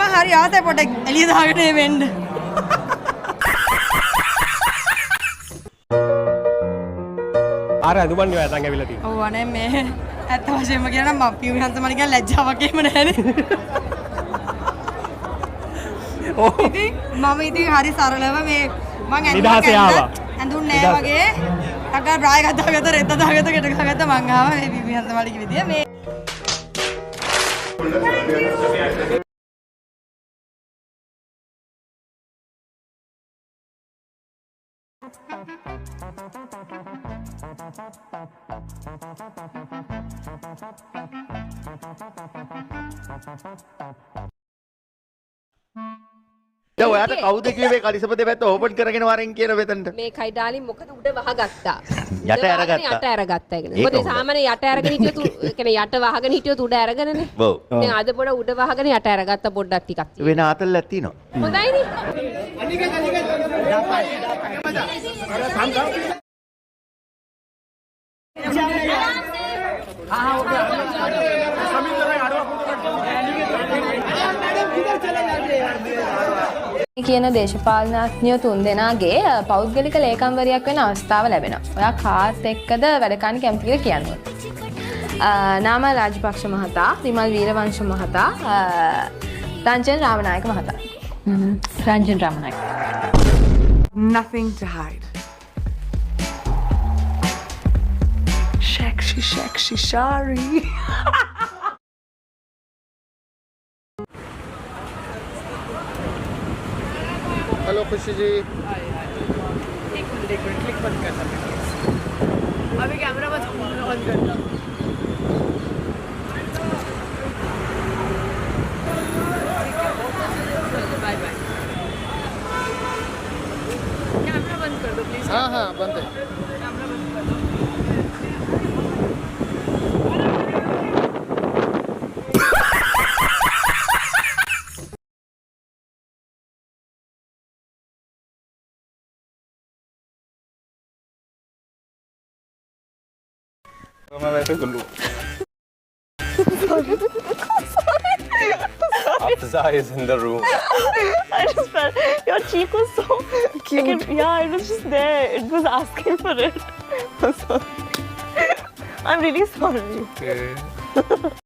මම හරි ආසයි පොඩ්ඩක් එළිය දාගෙන වෙන්න. ආර අදුබන්නේ ඔය අතන් ඇවිල්ලා තියෙනවා. ඔව් අනේ මේ ඇත්ත වශයෙන්ම කියනවා නම් මම පියුම් හන්සමණ කියන ලැජ්ජාවක් එහෙම නැහැනේ. ඔව්. ඉතින් මම ඉතින් හරි සරලව මේ මං නිදහසේ ආවා. ඇඳුම් නෑ වගේ අගා බ්‍රාය ගත්තාගත්ත රෙද්ද දාගත්ත ගෙට ගත්ත මං ආවා මේ පියුම් හන්සමණගේ විදිය මේ දැන් ඔයාට කවුද කිව්වේ කලිසප දෙපැත්ත ඕපන් කරගෙන වරෙන් කියන වෙතන්ට? මේකයි ඩාලි මොකද උඩ වහගත්තා. යට අරගත්තා. යට අරගත්තා කියන්නේ. මොකද සාමාන්‍ය යට අරගෙන හිටියොත් කියන්නේ යට වහගෙන හිටියොත් උඩ අරගෙනනේ. ඔව්. දැන් අද පොඩ උඩ වහගෙන යට අරගත්තා පොඩ්ඩක් ටිකක්. වෙන ආතල්ලක් තියෙනවා. හොඳයිනේ. කියන දේශපාලනඥයෝ තුන්දෙනාගේ පෞද්ගලික ලේකම්වරියක් වෙන අවස්ථාව ලැබෙනවා. ඔයා කාත් එක්කද වැඩ කරන්න කැමති කියලා කියන්න ඕනේ. නාමල් රාජපක්ෂ මහතා, විමල් වීරවංශ මහතා, රංජන් රාමනායක මහතා. Ranjan Ramanayake. Nothing to hide. Sexy Shari. Hello खुशी जी. एक मिनट क्लिक बंद करना प्लीज. अभी कैमरा बंद करना. Bye bye. कैमरा बंद कर दो प्लीज. हाँ हाँ बंद है. कैमरा बंद कर दो. Afza is in the room. I just felt your cheek was so cute. Yeah, it was just there. It was asking for it. I'm sorry. I'm really sorry. Okay.